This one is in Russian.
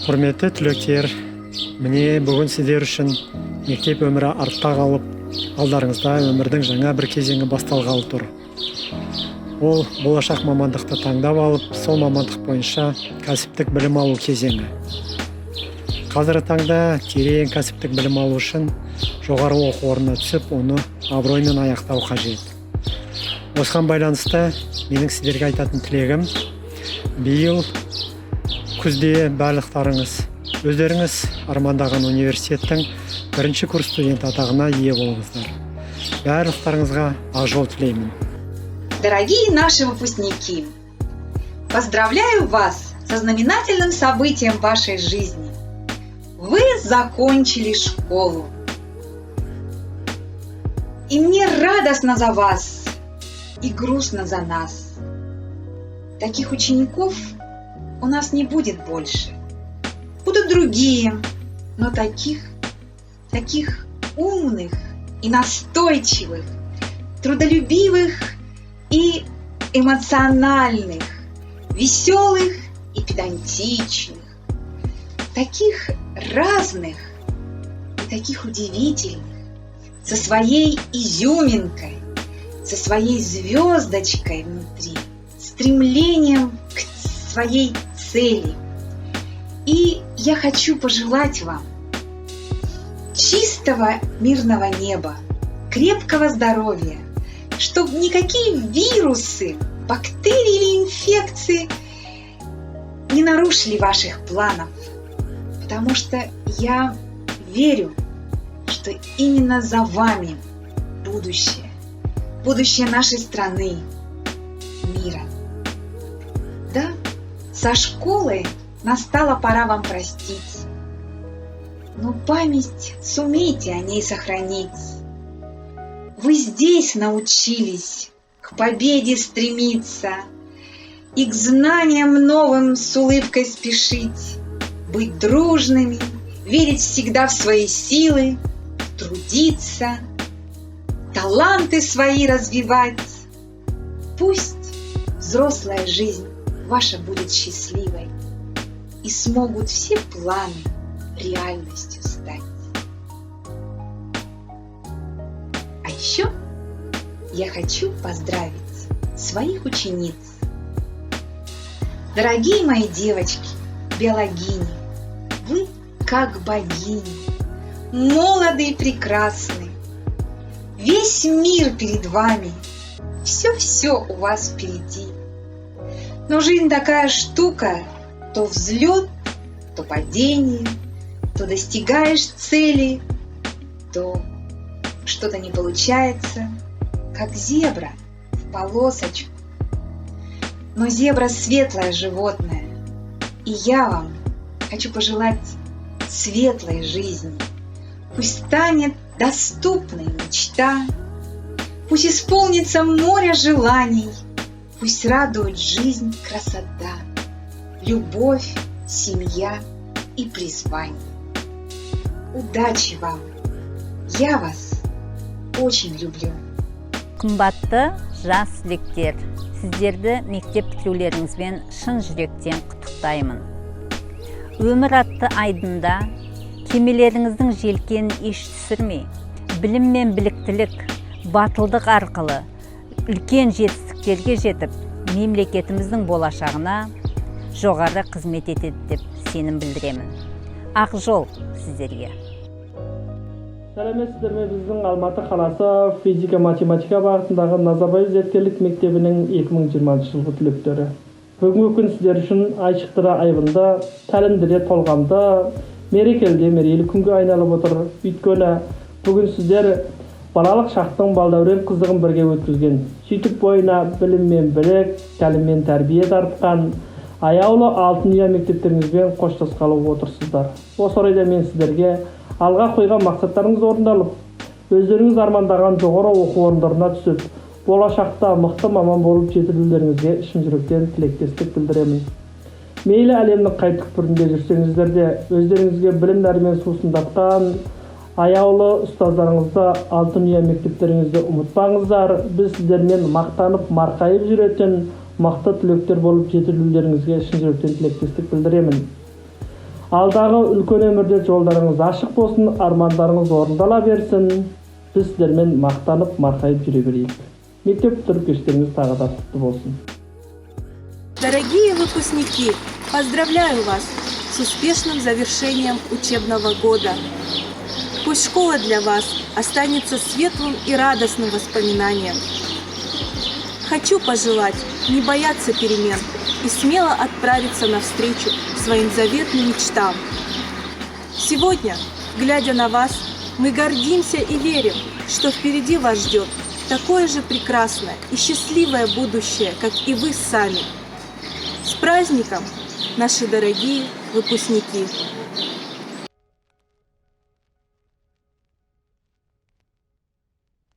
Құрметті түлектер, міне бүгін сіздер үшін мектеп өмірі артта қалып, алдарыңызда өмірдің жаңа бір кезеңі басталғалы тұр. Ол болашақ мамандықты таңдап алып, сол мамандық бойынша кәсіптік білім алу кезеңі. Қазіргі таңда терең кәсіптік білім алу үшін жоғары оқу орнына түсіп, оны абыроймен аяқтау қажет. Осыған байланысты менің сіздерге айтатын тілегім, биыл күзде барлықтарыңыз өздеріңіз армандаған университеттің бірінші курс студент атағына ие болыңыздар. Барлықтарыңызға ақ жол тілеймін. Дорогие наши выпускники, поздравляю вас со знаменательным событием в вашей жизни. Вы закончили школу. И мне радостно за вас и грустно за нас. Таких учеников у нас не будет больше. Будут другие, но таких умных и настойчивых, трудолюбивых и эмоциональных, веселых и педантичных, таких разных и таких удивительных, со своей изюминкой, со своей звездочкой внутри, стремлением к своей цели. И я хочу пожелать вам чистого мирного неба, крепкого здоровья, чтобы никакие вирусы, бактерии или инфекции не нарушили ваших планов. Потому что я верю, что именно за вами будущее нашей страны, мира. Да, со школы настала пора вам простить, но память сумейте о ней сохранить. Вы здесь научились к победе стремиться и к знаниям новым с улыбкой спешить, быть дружными, верить всегда в свои силы, трудиться, таланты свои развивать. Пусть взрослая жизнь ваша будет счастливой, и смогут все планы реальностью стать. А еще я хочу поздравить своих учениц. Дорогие мои девочки, биологини, вы как богини, молоды и прекрасны. Весь мир перед вами, все у вас впереди. Но жизнь такая штука, то взлет, то падение, то достигаешь цели, то что-то не получается, как зебра в полосочку. Но зебра светлое животное, и я вам хочу пожелать светлой жизни. Пусть станет доступной мечта, пусть исполнится море желаний, пусть радует жизнь красота, любовь, семья и призвание. Удачи вам! Я вас очень люблю. Қымбатты жас түлектер, сіздерді мектеп бітірулеріңізбен шын жүректен құттықтаймын. Өмір атты айдында кемелеріңіздің желкенін еш түсірмей, білім мен біліктілік, батылдық арқылы үлкен жетістіктерге жетіп, мемлекетіміздің болашағына жоғары қызмет етеді деп сенім білдіремін. Ақ жол сіздерге. Сәлеметсіздер ме? Біздің Алматы қаласы физика-математика бағытындағы Назарбаев зияткерлік мектебінің 2020 жылғы түлектері. Бүгінгі күн сіздер үшін айшықтыра айбынды, тәлімдіре толғамды, мерекелі мерейлі күнге айналып отыр. Өйткені бүгін сіздер балалық шақтың балдәурен қызығын бірге өткізген, сөйтіп бойына білім мен білік, тәлім мен тәрбие тартқан аяулы алтын ұя мектептеріңізбен қоштасқалы отырсыздар. Осы орайда мен сіздерге алға қойған мақсаттарыңыз орындалып, өздеріңіз армандаған жоғары оқу орындарына түсіп, болашақта мықты маман болып жетілулеріңізге шын жүректен тілектестік білдіремін. Мейлі әлемнің қай түкпірінде жүрсеңіздер де, өздеріңізге білім нәрімен сусындатқан аяулы ұстаздарыңызды, алтын ұя мектептеріңізді ұмытпаңыздар. Біз сіздермен мақтанып, марқайып жүретін мықты түлектер болып жетілулеріңізге шын жүректен тілектестік білдіремін. Алдағы үлкен өмірде жолдарыңыз ашық болсын, армандарыңыз орындала берсін. Біз сіздермен мақтанып, марқайып жүре берейік. Мектеп бітіріп кештеріңіз тағы да құтты болсын. Дорогие выпускники, поздравляю вас с успешным завершением учебного года. Пусть школа для вас останется светлым и радостным воспоминанием. Хочу пожелать не бояться перемен и смело отправиться навстречу своим заветным мечтам. Сегодня, глядя на вас, мы гордимся и верим, что впереди вас ждет такое же прекрасное и счастливое будущее, как и вы сами. С праздником, наши дорогие выпускники!